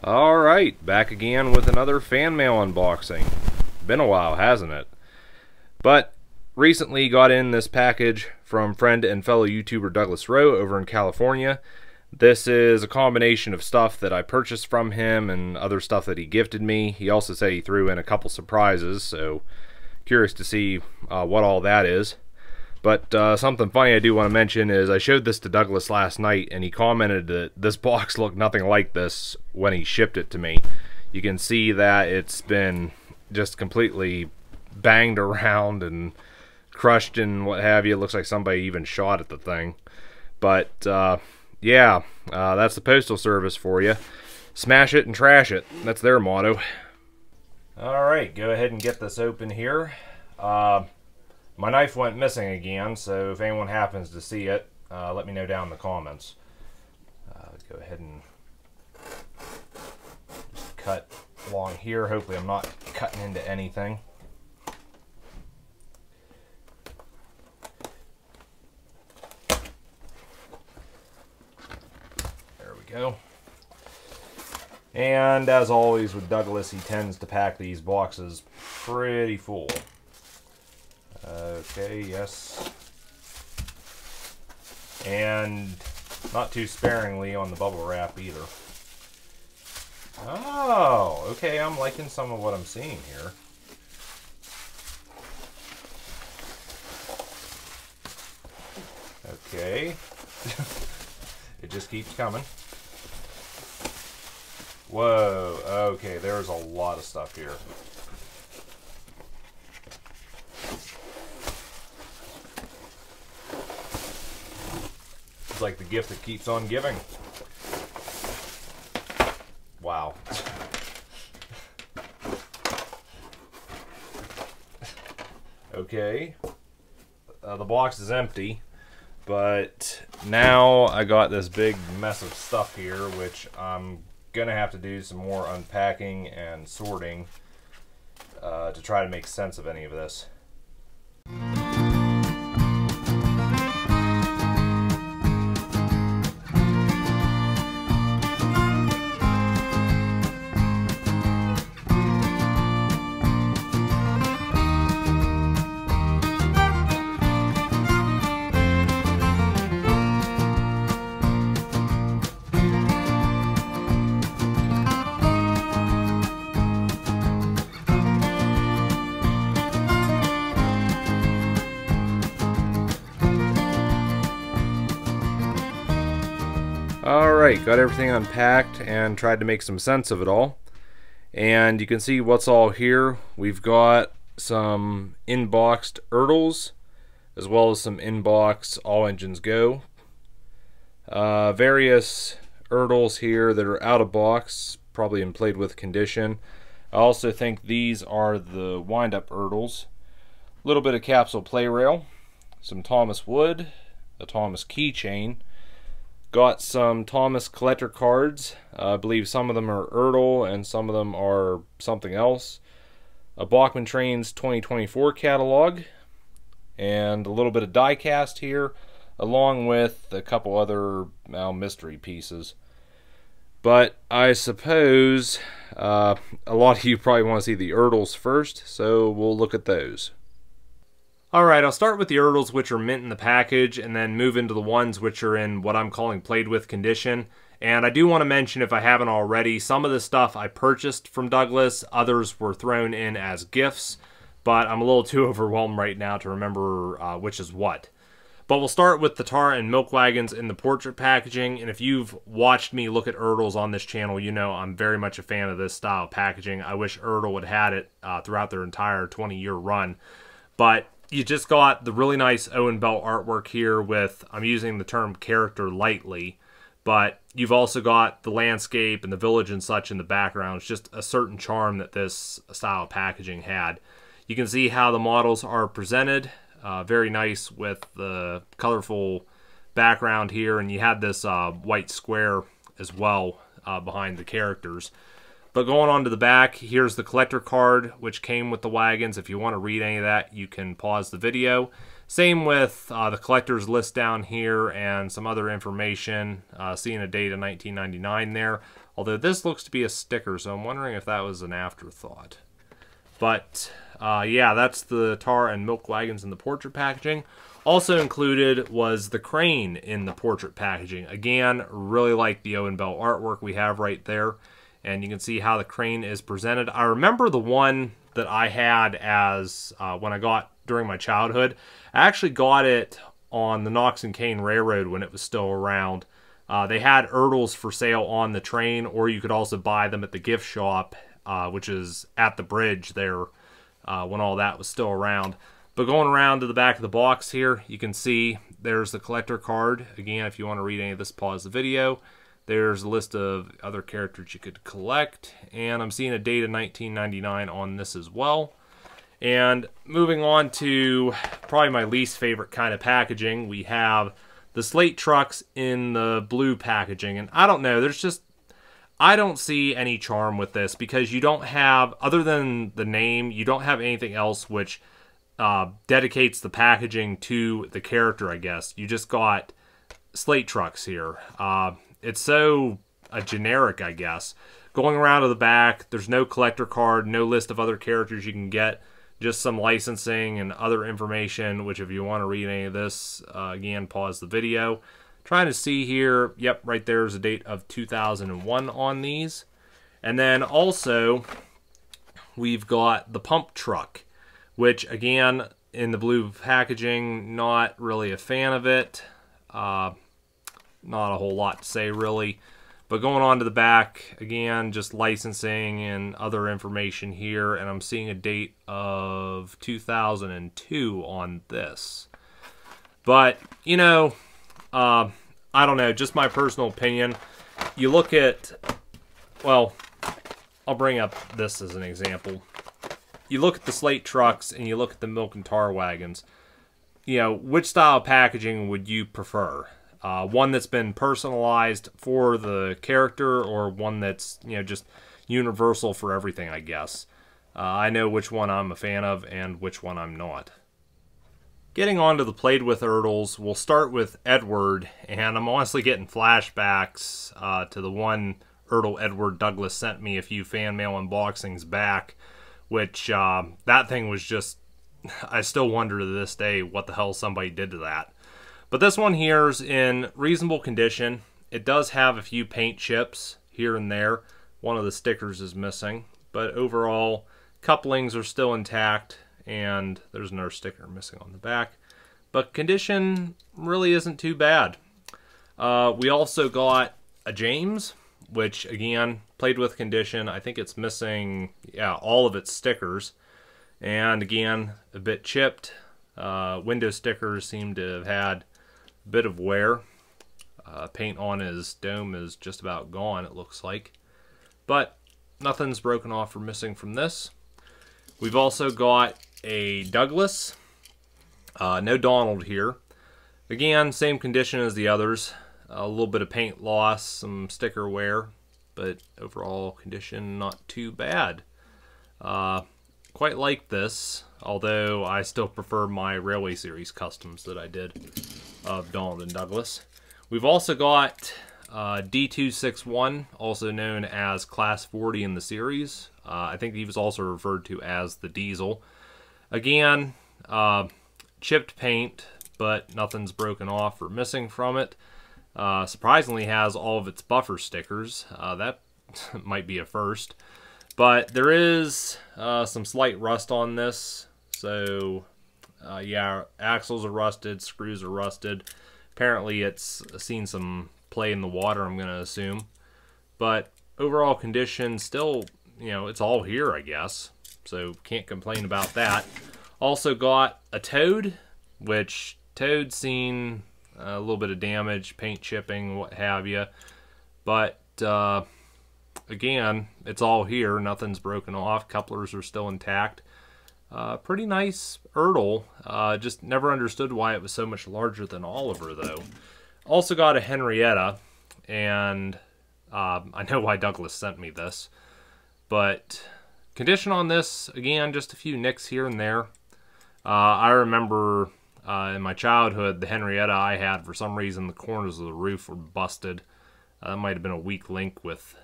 Alright, back again with another fan mail unboxing. Been a while, hasn't it? But recently got in this package from friend and fellow YouTuber Douglas Rowe over in California. This is a combination of stuff that I purchased from him and other stuff that he gifted me. He also said he threw in a couple surprises, so curious to see what all that is. But something funny I do want to mention is I showed this to Douglas last night, and he commented that this box looked nothing like this when he shipped it to me. You can see that it's been just completely banged around and crushed and what have you. It looks like somebody even shot at the thing. But yeah, that's the Postal Service for you. Smash it and trash it. That's their motto. Alright, go ahead and get this open here. My knife went missing again, so if anyone happens to see it, let me know down in the comments. Go ahead and just cut along here. Hopefully I'm not cutting into anything. There we go. And as always with Douglas, he tends to pack these boxes pretty full. Okay, yes. And not too sparingly on the bubble wrap either. Oh, okay, I'm liking some of what I'm seeing here. Okay. It just keeps coming. Whoa, okay, there's a lot of stuff here. It's like the gift that keeps on giving. Wow. Okay. The box is empty, but now I got this big mess of stuff here, which I'm gonna have to do some more unpacking and sorting to try to make sense of any of this. Alright, got everything unpacked and tried to make some sense of it all. And you can see what's all here. We've got some inboxed ERTLs, as well as some inbox All Engines Go. Various ERTLs here that are out of box, probably in played with condition. I also think these are the wind-up ERTLs. A little bit of capsule play rail, some Thomas wood, a Thomas keychain. Got some Thomas collector cards. I believe some of them are ERTL and some of them are something else. A Bachmann Trains 2024 catalog. And a little bit of die cast here, along with a couple other mystery pieces. But I suppose a lot of you probably want to see the ERTLs first, so we'll look at those. Alright, I'll start with the ERTLs, which are mint in the package, and then move into the ones which are in what I'm calling played with condition. And I do want to mention, if I haven't already, some of the stuff I purchased from Douglas, others were thrown in as gifts, but I'm a little too overwhelmed right now to remember which is what. But we'll start with the tar and milk wagons in the portrait packaging, and if you've watched me look at ERTLs on this channel, you know I'm very much a fan of this style of packaging. I wish ERTL would have had it throughout their entire 20-year run. But you just got the really nice Owen Bell artwork here with, I'm using the term character lightly, but you've also got the landscape and the village and such in the background. It's just a certain charm that this style of packaging had. You can see how the models are presented. Very nice with the colorful background here, and you had this white square as well behind the characters. But going on to the back, here's the collector card, which came with the wagons. If you want to read any of that, you can pause the video. Same with the collector's list down here and some other information, seeing a date of 1999 there. Although this looks to be a sticker, so I'm wondering if that was an afterthought. But, yeah, that's the tar and milk wagons in the portrait packaging. Also included was the crane in the portrait packaging. Again, really like the Owen Bell artwork we have right there. And you can see how the crane is presented. I remember the one that I had as when I got during my childhood. I actually got it on the Knox and Kane Railroad when it was still around. They had ERTLs for sale on the train, or you could also buy them at the gift shop, which is at the bridge there when all that was still around. But going around to the back of the box here, you can see there's the collector card. Again, if you want to read any of this, pause the video. There's a list of other characters you could collect. And I'm seeing a date of 1999 on this as well. And moving on to probably my least favorite kind of packaging, we have the slate trucks in the blue packaging. And I don't know, I don't see any charm with this because you don't have, other than the name, you don't have anything else which dedicates the packaging to the character, I guess. You just got slate trucks here. It's so generic, I guess. Going around to the back, there's no collector card, no list of other characters you can get, just some licensing and other information, which if you want to read any of this, again, pause the video. Trying to see here, yep, right there's a date of 2001 on these. And then also, we've got the pump truck, which again, in the blue packaging, not really a fan of it. Not a whole lot to say, really. But going on to the back, again, just licensing and other information here. And I'm seeing a date of 2002 on this. But, you know, I don't know, just my personal opinion. You look at, well, I'll bring up this as an example. You look at the slate trucks and you look at the milk and tar wagons. You know, which style of packaging would you prefer? One that's been personalized for the character, or one that's, you know, just universal for everything, I guess. I know which one I'm a fan of and which one I'm not. Getting on to the played with ERTLs, we'll start with Edward, and I'm honestly getting flashbacks to the one ERTL Edward Douglas sent me a few fan mail unboxings back, which that thing was just, I still wonder to this day what the hell somebody did to that. But this one here is in reasonable condition. It does have a few paint chips here and there. One of the stickers is missing, but overall couplings are still intact, and there's another sticker missing on the back. But condition really isn't too bad. We also got a James, which again, played with condition. I think it's missing, yeah, all of its stickers. And again, a bit chipped. Window stickers seem to have had a bit of wear. Paint on his dome is just about gone, it looks like. But nothing's broken off or missing from this. We've also got a Douglas. No Donald here. Again, same condition as the others. A little bit of paint loss, some sticker wear, but overall condition not too bad. Quite like this, although I still prefer my Railway Series customs that I did of Donald and Douglas. We've also got D261, also known as Class 40 in the series. I think he was also referred to as the Diesel. Again, chipped paint, but nothing's broken off or missing from it. Surprisingly has all of its buffer stickers. That might be a first. But there is some slight rust on this. So, yeah, axles are rusted, screws are rusted. Apparently it's seen some play in the water, I'm going to assume. But overall condition still, you know, it's all here, I guess. So can't complain about that. Also got a Toad, which Toad's seen a little bit of damage, paint chipping, what have you. But again, it's all here. Nothing's broken off. Couplers are still intact. Pretty nice ERTL. Just never understood why it was so much larger than Oliver, though. Also got a Henrietta, and I know why Douglas sent me this. But condition on this, again, just a few nicks here and there. I remember in my childhood, the Henrietta I had, for some reason, the corners of the roof were busted. That might have been a weak link with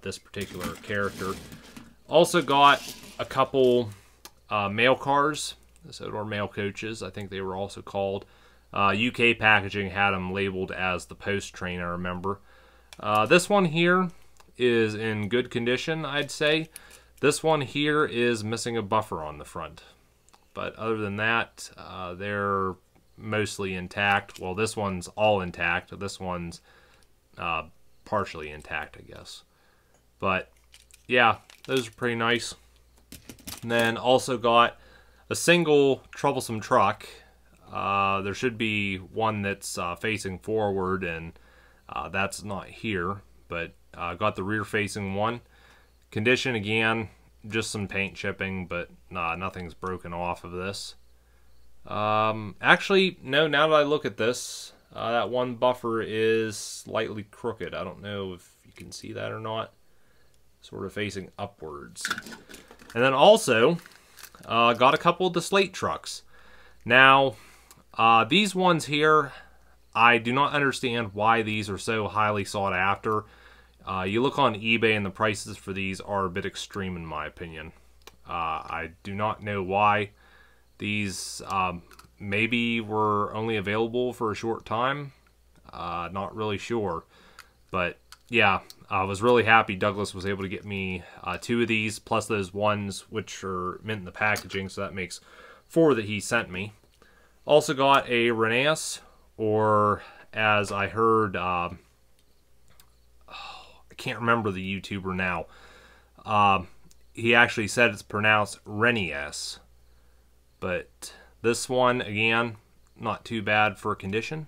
this particular character. Also got a couple mail cars, or mail coaches, I think they were also called. UK packaging had them labeled as the Post Train, I remember. This one here is in good condition, I'd say. This one here is missing a buffer on the front. But other than that, they're mostly intact. Well, this one's all intact. This one's partially intact, I guess. But yeah, those are pretty nice. And then also got a single troublesome truck. There should be one that's facing forward, and that's not here. But got the rear-facing one. Condition, again, just some paint chipping, but nothing's broken off of this. Actually, no, now that I look at this, that one buffer is slightly crooked. I don't know if you can see that or not. Sort of facing upwards. And then also, got a couple of the slate trucks. Now, these ones here, I do not understand why these are so highly sought after. You look on eBay and the prices for these are a bit extreme in my opinion. I do not know why. These maybe were only available for a short time. Not really sure. But yeah, I was really happy Douglas was able to get me 2 of these, plus those ones which are mint in the packaging, so that makes 4 that he sent me. Also got a Renaissance, or as I heard, I can't remember the YouTuber now. He actually said it's pronounced Renaissance. But this one, again, not too bad for condition.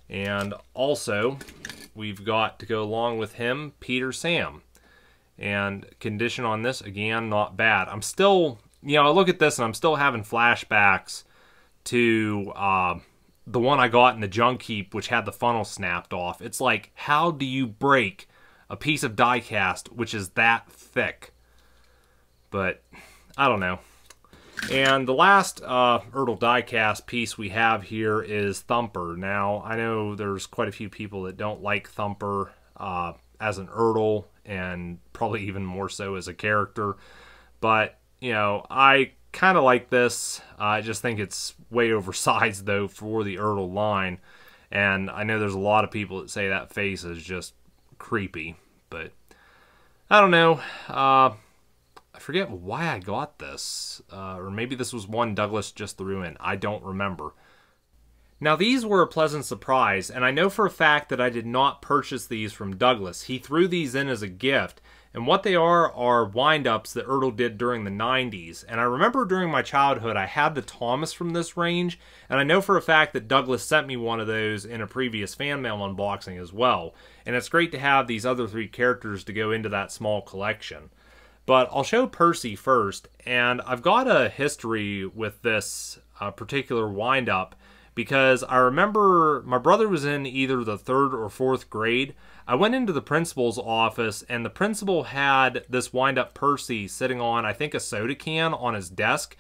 And also, we've got to go along with him, Peter Sam. And condition on this, again, not bad. I'm still, I look at this and I'm still having flashbacks to the one I got in the junk heap, which had the funnel snapped off. It's like, how do you break a piece of die cast which is that thick? But I don't know. And the last ERTL diecast piece we have here is Thumper. Now, I know there's quite a few people that don't like Thumper as an ERTL, and probably even more so as a character. But, I kind of like this. I just think it's way oversized, though, for the ERTL line. And I know there's a lot of people that say that face is just creepy. But, I don't know. I forget why I got this, or maybe this was one Douglas just threw in. I don't remember. Now, these were a pleasant surprise, and I know for a fact that I did not purchase these from Douglas. He threw these in as a gift, and what they are wind-ups that ERTL did during the 90s. And I remember during my childhood, I had the Thomas from this range, and I know for a fact that Douglas sent me one of those in a previous fan mail unboxing as well. And it's great to have these other 3 characters to go into that small collection. But I'll show Percy first, and I've got a history with this particular wind-up because I remember my brother was in either the 3rd or 4th grade. I went into the principal's office, and the principal had this wind-up Percy sitting on, I think, a soda can on his desk,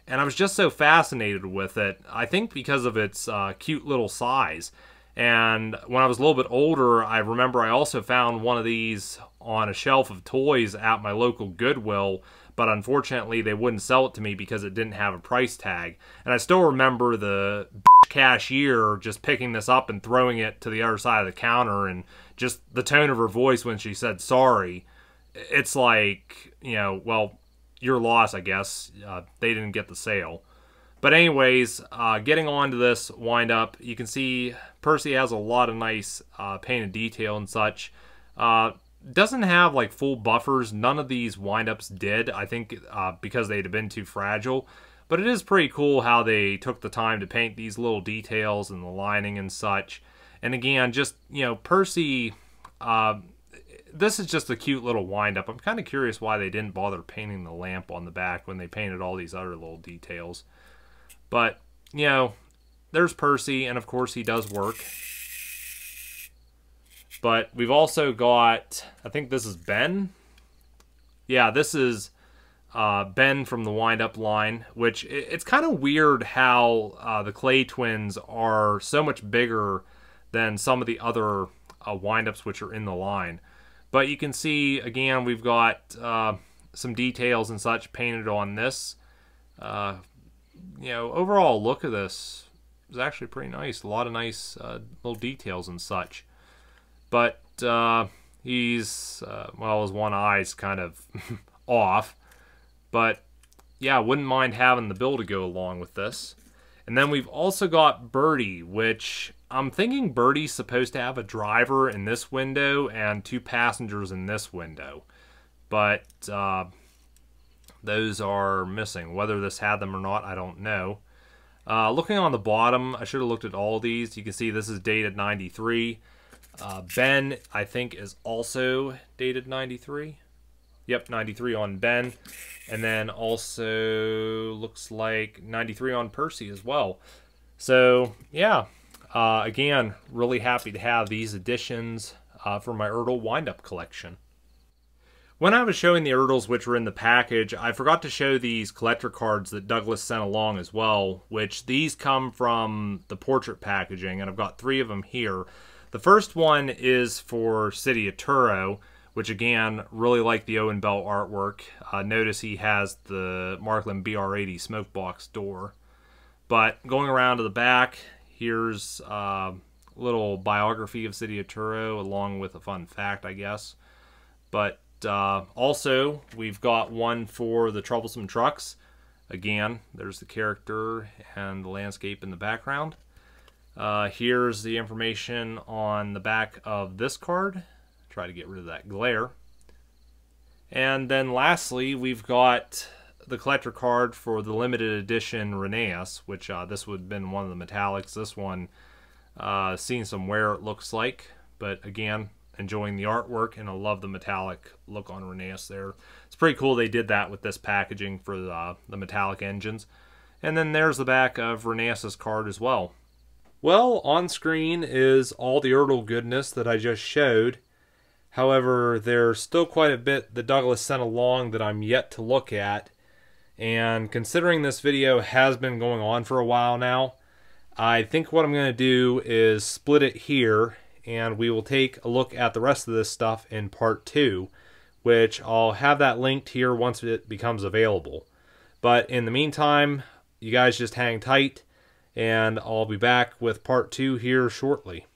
and I was just so fascinated with it, I think because of its cute little size. And when I was a little bit older, I remember I also found one of these on a shelf of toys at my local Goodwill, but unfortunately they wouldn't sell it to me because it didn't have a price tag. And I still remember the cashier just picking this up and throwing it to the other side of the counter, and just the tone of her voice when she said sorry. It's like, well, your loss, I guess. They didn't get the sale. But anyways, getting on to this wind-up, you can see Percy has a lot of nice painted detail and such. Doesn't have like full buffers. None of these wind-ups did, I think, because they'd have been too fragile. But it is pretty cool how they took the time to paint these little details and the lining and such. And again, just, Percy, this is just a cute little wind-up. I'm kind of curious why they didn't bother painting the lamp on the back when they painted all these other little details. But, there's Percy, and of course he does work. But we've also got, I think this is Ben. Yeah, this is Ben from the wind-up line, which it's kind of weird how the Clay twins are so much bigger than some of the other wind-ups which are in the line. But you can see, again, we've got some details and such painted on this. You know, overall look of this is actually pretty nice. A lot of nice little details and such. But he's, well, his one eye's kind of off. But yeah, wouldn't mind having the bill to go along with this. And then we've also got Birdie, which I'm thinking Birdie's supposed to have a driver in this window and 2 passengers in this window. But those are missing. Whether this had them or not, I don't know. Looking on the bottom, I should have looked at all these. You can see this is dated 93. Ben, I think, is also dated 93. Yep, 93 on Ben. And then also looks like 93 on Percy as well. So, yeah. Again, really happy to have these additions for my ERTL wind-up collection. When I was showing the ERTLs which were in the package, I forgot to show these collector cards that Douglas sent along as well, which these come from the portrait packaging, and I've got 3 of them here. The first one is for City of Truro, which again, really like the Owen Bell artwork. Notice he has the Markland BR80 smoke box door. But going around to the back, here's a little biography of City of Truro, along with a fun fact, I guess. But also, we've got one for the Troublesome Trucks. Again, there's the character and the landscape in the background. Here's the information on the back of this card. Try to get rid of that glare. And then lastly, we've got the collector card for the limited edition Rheneas, which this would have been one of the metallics. This one, seen some wear, it looks like. But again, enjoying the artwork, and I love the metallic look on Rheneas there. It's pretty cool they did that with this packaging for the metallic engines. And then there's the back of Rheneas's card as well. Well, on screen is all the ERTL goodness that I just showed. However, there's still quite a bit that Douglas sent along that I'm yet to look at. And considering this video has been going on for a while now, I think what I'm going to do is split it here, and we will take a look at the rest of this stuff in part 2, which I'll have that linked here once it becomes available. But in the meantime, you guys just hang tight, and I'll be back with part 2 here shortly.